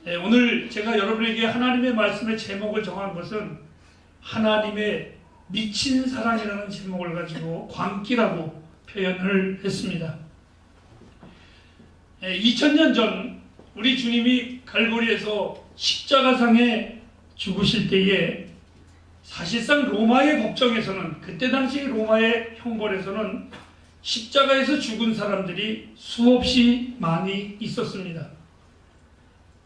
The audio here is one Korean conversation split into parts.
오늘 제가 여러분에게 하나님의 말씀의 제목을 정한 것은 하나님의 미친 사랑이라는 제목을 가지고 광기라고 표현을 했습니다. 2000년 전 우리 주님이 갈보리에서 십자가상에 죽으실 때에 사실상 로마의 법정에서는, 그때 당시 로마의 형벌에서는 십자가에서 죽은 사람들이 수없이 많이 있었습니다.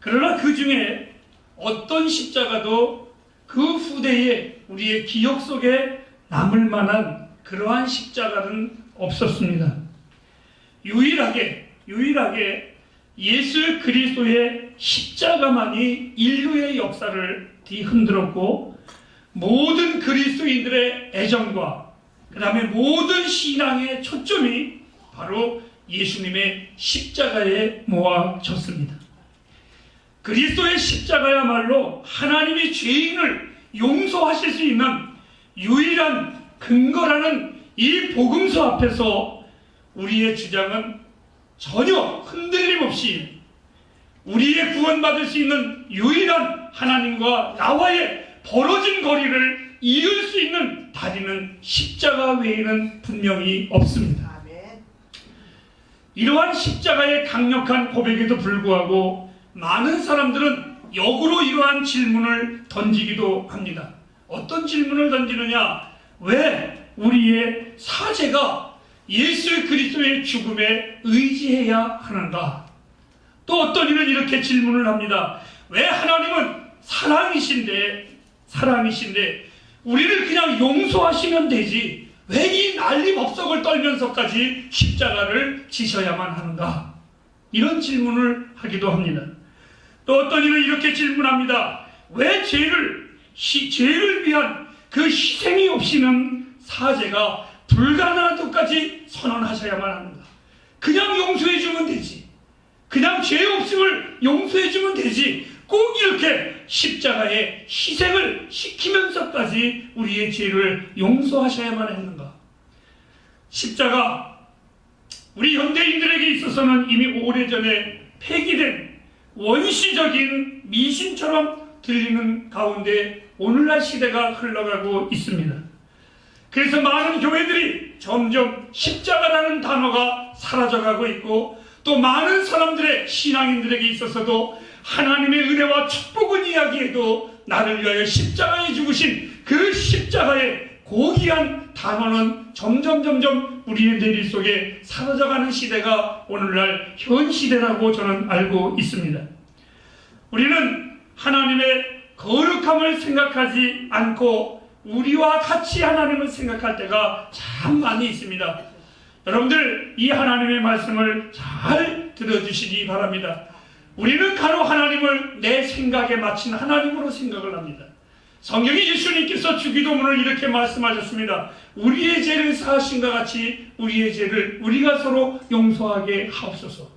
그러나 그 중에 어떤 십자가도 그 후대에 우리의 기억 속에 남을 만한 그러한 십자가는 없었습니다. 유일하게 예수 그리스도의 십자가만이 인류의 역사를 뒤흔들었고, 모든 그리스도인들의 애정과 그 다음에 모든 신앙의 초점이 바로 예수님의 십자가에 모아졌습니다. 그리스도의 십자가야말로 하나님이 죄인을 용서하실 수 있는 유일한 근거라는 이 복음서 앞에서 우리의 주장은 전혀 흔들림 없이 우리의 구원받을 수 있는 유일한 하나님과 나와의 벌어진 거리를 이을 수 있는 다리는 십자가 외에는 분명히 없습니다. 이러한 십자가의 강력한 고백에도 불구하고 많은 사람들은 역으로 이러한 질문을 던지기도 합니다. 어떤 질문을 던지느냐? 왜 우리의 사제가 예수 그리스도의 죽음에 의지해야 하는가? 또 어떤 이는 이렇게 질문을 합니다. 왜 하나님은 사랑이신데 우리를 그냥 용서하시면 되지 왜 이 난리법석을 떨면서까지 십자가를 지셔야만 하는가? 이런 질문을 하기도 합니다. 또 어떤 이는 이렇게 질문합니다. 왜 죄를 위한 그 희생이 없이는 사제가 불가능하다고까지 선언하셔야만 하는가? 그냥 용서해주면 되지, 그냥 죄 없음을 용서해주면 되지 꼭 이렇게 십자가에 희생을 시키면서까지 우리의 죄를 용서하셔야만 했는가? 십자가 우리 현대인들에게 있어서는 이미 오래전에 폐기된 원시적인 미신처럼 들리는 가운데 오늘날 시대가 흘러가고 있습니다. 그래서 많은 교회들이 점점 십자가라는 단어가 사라져가고 있고, 또 많은 사람들의 신앙인들에게 있어서도 하나님의 은혜와 축복은 이야기해도 나를 위하여 십자가에 죽으신 그 십자가의 고귀한 단어는 점점 우리의 뇌리 속에 사라져가는 시대가 오늘날 현 시대라고 저는 알고 있습니다. 우리는 하나님의 거룩함을 생각하지 않고 우리와 같이 하나님을 생각할 때가 참 많이 있습니다. 여러분들 이 하나님의 말씀을 잘 들어주시기 바랍니다. 우리는 간혹 하나님을 내 생각에 맞춘 하나님으로 생각을 합니다. 성경에 예수님께서 주기도문을 이렇게 말씀하셨습니다. 우리의 죄를 사하신과 같이 우리의 죄를 우리가 서로 용서하게 하옵소서.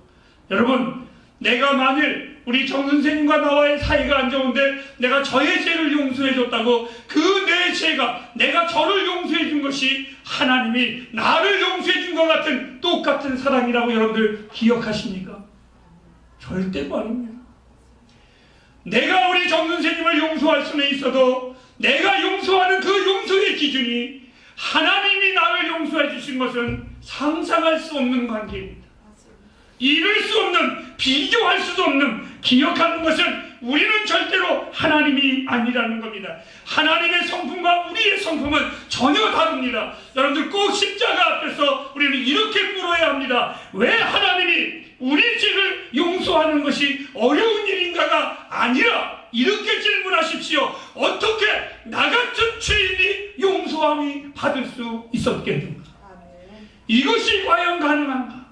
여러분, 내가 만일 우리 정 선생님과 나와의 사이가 안 좋은데 내가 저의 죄를 용서해 줬다고 그 내 죄가 내가 저를 용서해 준 것이 하나님이 나를 용서해 준 것 같은 똑같은 사랑이라고 여러분들 기억하십니까? 절대로 아닙니다. 내가 우리 정 선생님을 용서할 수는 있어도 내가 용서하는 그 용서의 기준이 하나님이 나를 용서해 주신 것은 상상할 수 없는 관계입니다. 이룰 수 없는, 비교할 수도 없는, 기억하는 것은 우리는 절대로 하나님이 아니라는 겁니다. 하나님의 성품과 우리의 성품은 전혀 다릅니다. 여러분들 꼭 십자가 앞에서 우리는 이렇게 물어야 합니다. 왜 하나님이 우리 죄를 용서하는 것이 어려운 일인가가 아니라 이렇게 질문하십시오. 어떻게 나 같은 죄인이 용서함이 받을 수 있었겠는가? 이것이 과연 가능한가?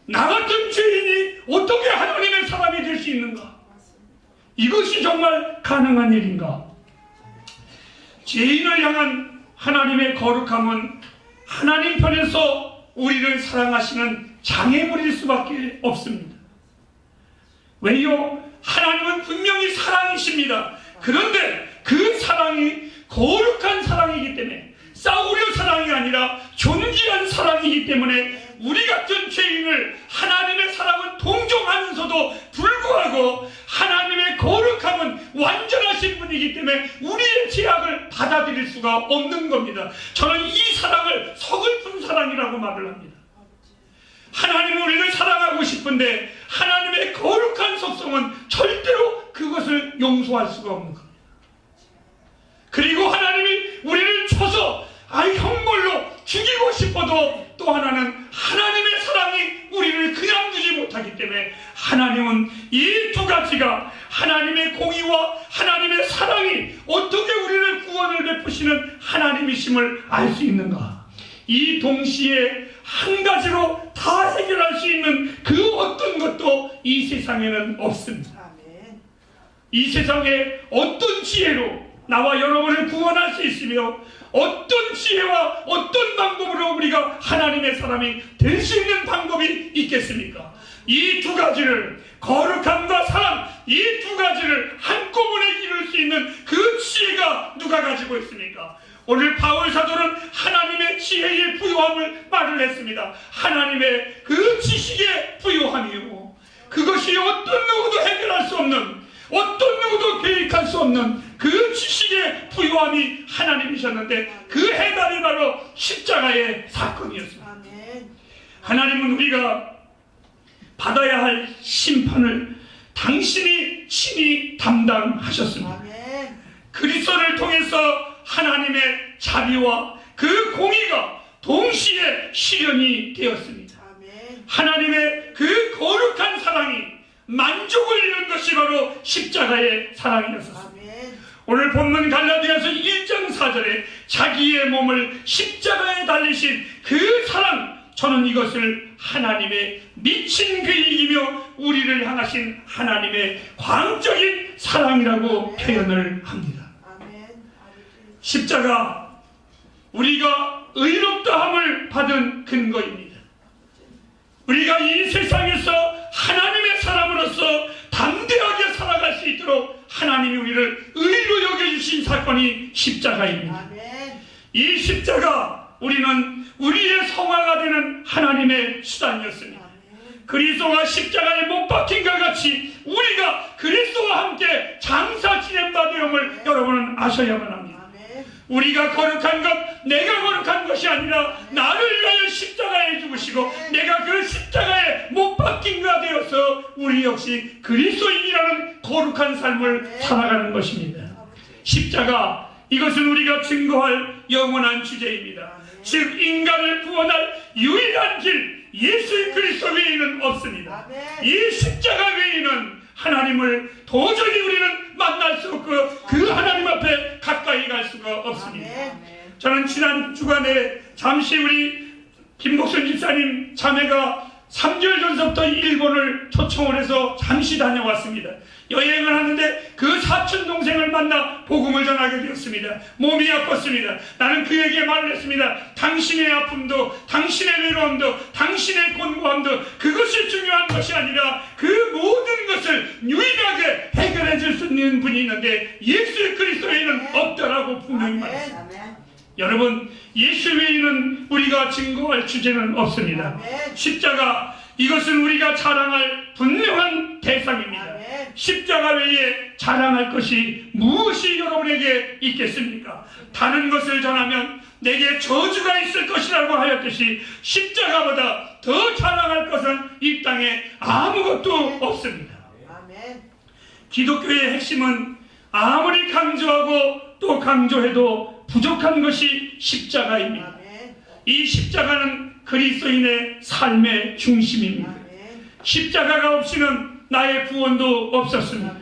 나 같은 죄인이 어떻게 하나님의 사람이 될 수 있는가? 이것이 정말 가능한 일인가? 죄인을 향한 하나님의 거룩함은 하나님 편에서 우리를 사랑하시는 장애물일 수밖에 없습니다. 왜요? 하나님은 분명히 사랑이십니다. 그런데 그 사랑이 거룩한 사랑이기 때문에 싸우려 사랑이 아니라 존귀한 사랑이기 때문에 우리 같은 죄인을 하나님의 사랑은 동정하면서도 불구하고 하나님의 거룩함은 완전하신 분이기 때문에 우리의 죄악을 받아들일 수가 없는 겁니다. 저는 이 사랑을 서글픈 사랑이라고 말을 합니다. 하나님은 우리를 사랑하고 싶은데 하나님의 거룩한 속성은 절대로 그것을 용서할 수가 없는 겁니다. 그리고 하나님이 우리를 쳐서 형벌로 죽이고 싶어도 또 하나는 하나님의 사랑이 우리를 그냥 두지 못하기 때문에 하나님은 이 두 가지가 하나님의 공의와 하나님의 사랑이 어떻게 우리를 구원을 베푸시는 하나님이심을 알 수 있는가. 이 동시에 한 가지로 다 해결할 수 있는 그 어떤 것도 이 세상에는 없습니다. 이 세상에 어떤 지혜로 나와 여러분을 구원할 수 있으며 어떤 지혜와 어떤 방법으로 우리가 하나님의 사람이 될 수 있는 방법이 있겠습니까? 이 두 가지를, 거룩함과 사랑, 이 두 가지를 한꺼번에 이룰 수 있는 그 지혜가 누가 가지고 있습니까? 오늘 바울 사도는 하나님의 지혜의 부요함을 말을 했습니다. 하나님의 그 지식의 부요함이요, 그것이 어떤 누구도 해결할 수 없는, 어떤 누구도 계획할 수 없는 그 지식의 부요함이 하나님이셨는데 그 해답이 바로 십자가의 사건이었습니다. 하나님은 우리가 받아야 할 심판을 당신이 친히 담당하셨습니다. 그리스도를 통해서 하나님의 자비와 그 공의가 동시에 실현이 되었습니다. 하나님의 그 거룩한 사랑이 만족을 이룬 것이 바로 십자가의 사랑이었습니다. 오늘 본문 갈라디아서 1장 4절에 자기의 몸을 십자가에 달리신 그 사랑, 저는 이것을 하나님의 미친 그 일이며 우리를 향하신 하나님의 광적인 사랑이라고 표현을 합니다. 십자가, 우리가 의롭다함을 받은 근거입니다. 우리가 이 세상에서 하나님의 사람으로서 담대하게 살아갈 수 있도록 하나님이 우리를 의로 여겨주신 사건이 십자가입니다. 이 십자가, 우리는 우리의 성화가 되는 하나님의 수단이었습니다. 그리스도가 십자가에 못 박힌 것 같이 우리가 그리스도와 함께 장사 지낸 바 되음을 여러분은 아셔야만 합니다. 우리가 거룩한 것, 내가 거룩한 것이 아니라 나를 위하여 십자가에 죽으시고 내가 그 십자가에 못 박힌 자 되어서 우리 역시 그리스도인이라는 거룩한 삶을 살아가는 것입니다. 십자가, 이것은 우리가 증거할 영원한 주제입니다. 즉 인간을 구원할 유일한 길, 예수 그리스도 외에는 없습니다. 이 십자가 외에는 하나님을 도저히 우리는 만날 수 없고 그 하나님 앞에 가까이 갈 수가 없습니다. 저는 지난 주간에 잠시 우리 김복순 집사님 자매가 3개월 전서부터 일본을 초청을 해서 잠시 다녀왔습니다. 여행을 하는데 그 사촌 동생을 만나 복음을 전하게 되었습니다. 몸이 아팠습니다. 나는 그에게 말을 했습니다. 당신의 아픔도, 당신의 외로움도, 당신의 곤고함도 그것이 중요한 것이 아니라 그 모든 것을 유일하게 해결해 줄 수 있는 분이 있는데 예수 그리스도에는 없다라고 분명히 말했습니다. 여러분, 예수 외에는 우리가 증거할 주제는 없습니다. 십자가, 이것은 우리가 자랑할 분명한 대상입니다. 십자가 외에 자랑할 것이 무엇이 여러분에게 있겠습니까? 다른 것을 전하면 내게 저주가 있을 것이라고 하였듯이 십자가보다 더 자랑할 것은 이 땅에 아무것도 없습니다. 기독교의 핵심은 아무리 강조하고 또 강조해도 부족한 것이 십자가입니다. 이 십자가는 그리스도인의 삶의 중심입니다. 십자가가 없이는 나의 구원도 없었습니다.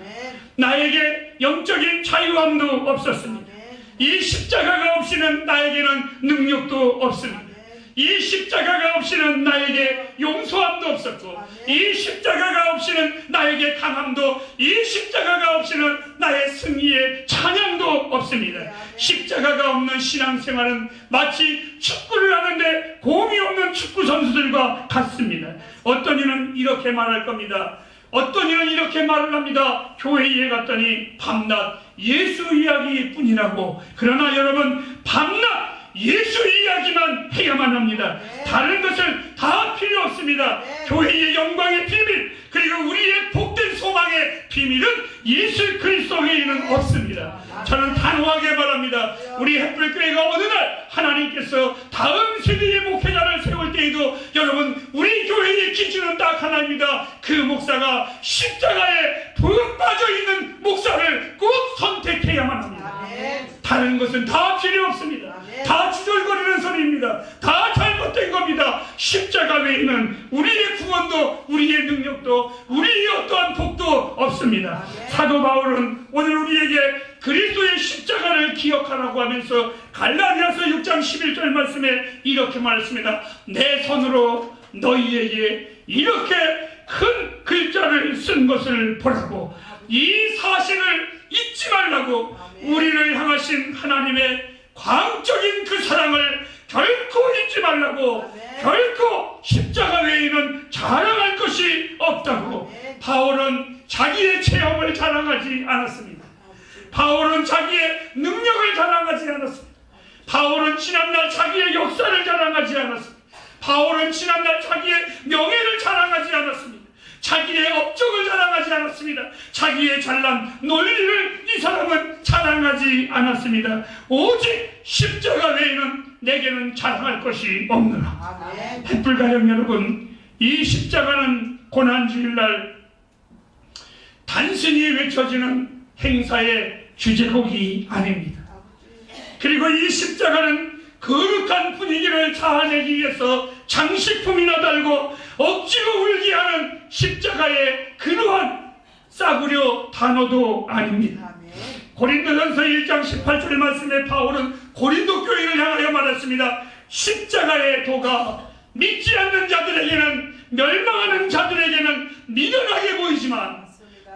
나에게 영적인 자유함도 없었습니다. 이 십자가가 없이는 나에게는 능력도 없습니다. 이 십자가가 없이는 나에게 용서함도 없었고, 이 십자가가 없이는 나에게 강함도, 이 십자가가 없이는 나의 승리의 찬양도 없습니다. 십자가가 없는 신앙생활은 마치 축구를 하는데 공이 없는 축구 선수들과 같습니다. 어떤 이는 이렇게 말할 겁니다. 어떤 이는 이렇게 말을 합니다. 교회에 갔더니 밤낮 예수 이야기뿐이라고. 그러나 여러분, 밤낮 예수 이야기만 해야만 합니다. 다른 것을 다 교회의 영광의 비밀, 그리고 우리의 복된 소망의 비밀은 예수 그리스도 외에는 없습니다. 저는 단호하게 말합니다. 우리 햇불교회가 어느 날 하나님께서 다음 세대의 목회자를 세울 때에도 여러분, 우리 교회의 기준은 딱 하나입니다. 그 목사가 십자가에 푹 빠져있는 목사를 꼭 선택해야만 합니다. 다른 것은 다 필요 없습니다. 다 주절거리는 소리입니다. 다 잘못된 겁니다. 십자가 외에는 우리의 구원도, 우리의 능력도, 우리의 어떠한 복도 없습니다. 사도 바울은 오늘 우리에게 그리스도의 십자가를 기억하라고 하면서 갈라디아서 6장 11절 말씀에 이렇게 말했습니다. 내 손으로 너희에게 이렇게 큰 글자를 쓴 것을 보라고. 이 사실을 잊지 말라고. 우리를 향하신 하나님의 광적인 그 사랑을 결코 잊지 말라고. 결코 십자가 외에는 자랑할 것이 없다고. 바울은 자기의 체험을 자랑하지 않았습니다. 바울은 자기의 능력을 자랑하지 않았습니다. 바울은 지난날 자기의 역사를 자랑하지 않았습니다. 바울은 지난날 자기의 명예를 자랑하지 않았습니다. 자기의 업적을 자랑하지 않았습니다. 자기의 잘난 논리를 이 사람은 자랑하지 않았습니다. 오직 십자가 외에는 내게는 자랑할 것이 없느라. 햇불가정 여러분, 이 십자가는 고난주일날 단순히 외쳐지는 행사의 주제곡이 아닙니다. 그리고 이 십자가는 거룩한 분위기를 자아내기 위해서 장식품이나 달고 억지로 울게 하는 십자가의 그러한 싸구려 단어도 아닙니다. 고린도전서 1장 18절 말씀에 바울은 고린도 교회를 향하여 말했습니다. 십자가의 도가 믿지 않는 자들에게는, 멸망하는 자들에게는 미련하게 보이지만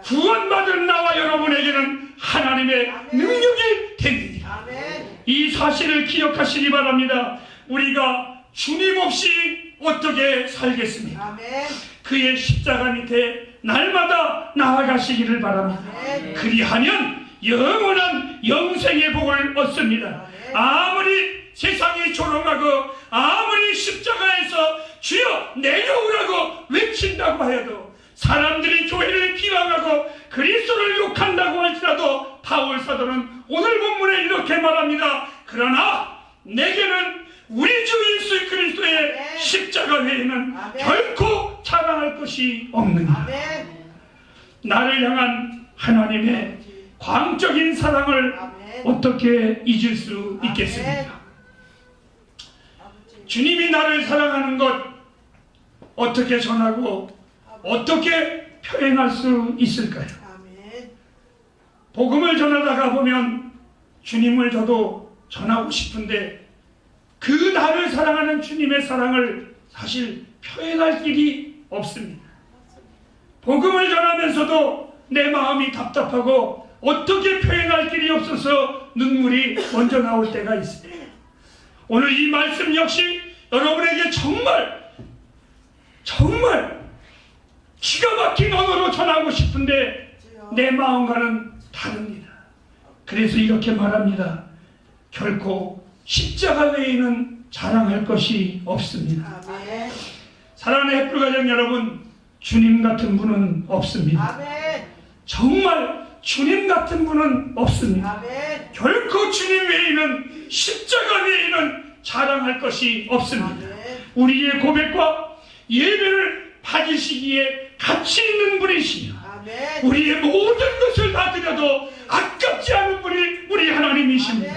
구원받은 나와 여러분에게는 하나님의 능력이 됩니다. 이 사실을 기억하시기 바랍니다. 우리가 주님 없이 어떻게 살겠습니까? 그의 십자가 밑에 날마다 나아가시기를 바랍니다. 그리하면 영원한 영생의 복을 얻습니다. 아무리 세상이 조롱하고 아무리 십자가에서 주여 내려오라고 외친다고 하여도, 사람들이 교회를 비방하고 그리스도를 욕한다고 할지라도 바울 사도는 오늘 본문에 이렇게 말합니다. 그러나 내게는 우리 주 예수 그리스도의 십자가 외에는 결코 자랑할 것이 없느니라. 나를 향한 하나님의 광적인 사랑을 어떻게 잊을 수 있겠습니까? 주님이 나를 사랑하는 것 어떻게 전하고 어떻게 표현할 수 있을까요? 복음을 전하다가 보면 주님을 저도 전하고 싶은데 그 나를 사랑하는 주님의 사랑을 사실 표현할 길이 없습니다. 복음을 전하면서도 내 마음이 답답하고 어떻게 표현할 길이 없어서 눈물이 먼저 나올 때가 있습니다. 오늘 이 말씀 역시 여러분에게 정말 기가 막힌 언어로 전하고 싶은데 내 마음과는 다릅니다. 그래서 이렇게 말합니다. 결코 십자가 외에는 자랑할 것이 없습니다. 사랑하는 햇불가정 여러분, 주님 같은 분은 없습니다. 정말 주님 같은 분은 없습니다. 결코 주님 외에는, 십자가 외에는 자랑할 것이 없습니다. 우리의 고백과 예배를 받으시기에 가치 있는 분이시며 우리의 모든 것을 다 드려도 아깝지 않은 분이 우리 하나님이십니다.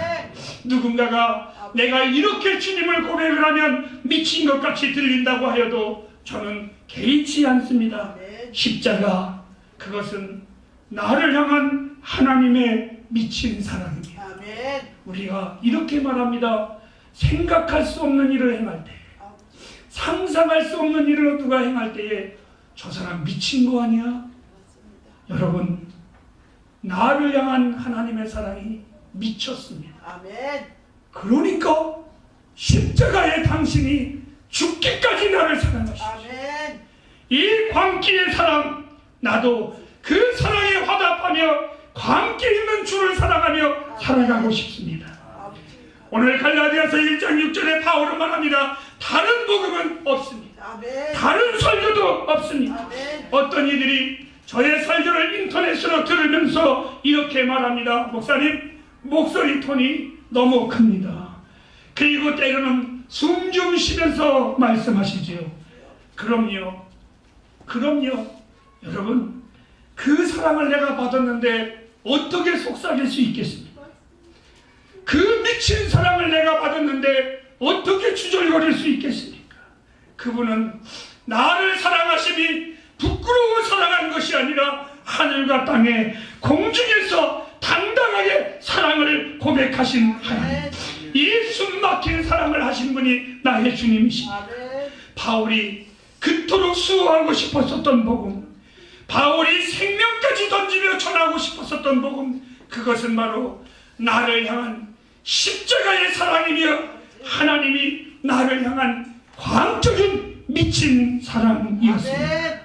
누군가가 내가 이렇게 주님을 고백을 하면 미친 것 같이 들린다고 하여도 저는 개의치 않습니다. 십자가, 그것은 나를 향한 하나님의 미친 사랑입니다. 우리가 이렇게 말합니다. 생각할 수 없는 일을 행할 때, 상상할 수 없는 일을 누가 행할 때에 저 사람 미친 거 아니야? 여러분, 나를 향한 하나님의 사랑이 미쳤습니다. 그러니까 십자가에 당신이 죽기까지 나를 사랑하십시오. 이 광기의 사랑, 나도 그 사랑에 화답하며 광기 있는 주를 사랑하며 살아가고 싶습니다. 오늘 갈라디아서 1장 6절에 바울은 말합니다. 다른 복음은 없습니다. 다른 설교도 없습니다. 아멘. 어떤 이들이 저의 설교를 인터넷으로 들으면서 이렇게 말합니다. 목사님, 목소리 톤이 너무 큽니다. 그리고 때로는 숨 좀 쉬면서 말씀하시지요. 그럼요. 여러분, 그 사랑을 내가 받았는데 어떻게 속삭일 수 있겠습니까? 그 미친 사랑을 내가 받았는데 어떻게 주절거릴 수 있겠습니까? 그분은 나를 사랑하심이 부끄러워 사랑한 것이 아니라 하늘과 땅에 공중에서 당당하게 사랑을 고백하신 하나님, 이 숨막힌 사랑을 하신 분이 나의 주님이십니다. 바울이 그토록 수호하고 싶었었던 복음, 바울이 생명까지 던지며 전하고 싶었었던 복음, 그것은 바로 나를 향한 십자가의 사랑이며 하나님이 나를 향한 광적인 미친 사랑이었습니다.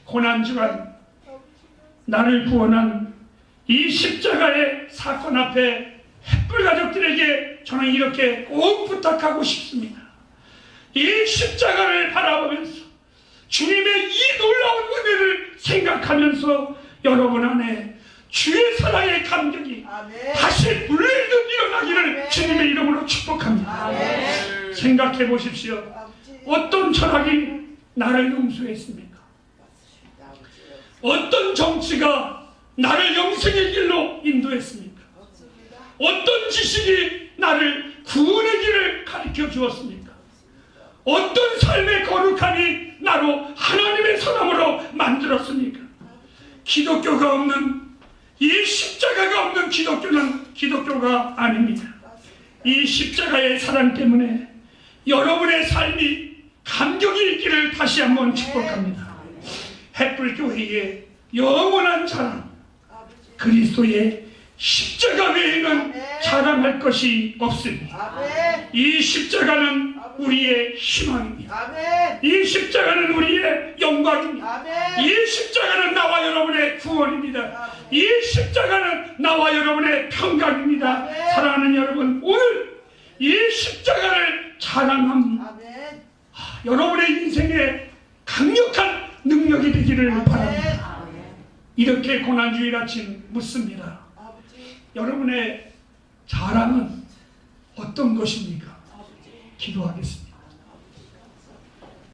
고난주간 나를 구원한 이 십자가의 사건 앞에 햇불 가족들에게 저는 이렇게 꼭 부탁하고 싶습니다. 이 십자가를 바라보면서 주님의 이 놀라운 은혜를 생각하면서 여러분 안에 주의 사랑의 감격이 다시 물밀듯 일어나기를 주님의 이름으로 축복합니다. 생각해 보십시오. 어떤 철학이 나를 용서했습니까? 어떤 정치가 나를 영생의 길로 인도했습니까? 어떤 지식이 나를 구원의 길을 가르쳐 주었습니까? 어떤 삶의 거룩함이 나로 하나님의 사람으로 만들었습니까? 기독교가 없는, 이 십자가가 없는 기독교는 기독교가 아닙니다. 이 십자가의 사랑 때문에 여러분의 삶이 감격이 있기를 다시 한번 축복합니다. 햇불교회의 영원한 자랑, 그리스도의 십자가 외에는 자랑할 것이 없습니다. 이 십자가는 우리의 희망입니다. 이 십자가는 우리의 영광입니다. 이 십자가는 나와 여러분의 구원입니다. 이 십자가는 나와 여러분의 평강입니다. 사랑하는 여러분, 오늘 이 십자가를 자랑합니다. 여러분의 인생에 강력한 능력이 되기를 바랍니다. 이렇게 고난주일 아침 묻습니다. 여러분의 자랑은 어떤 것입니까? 기도하겠습니다.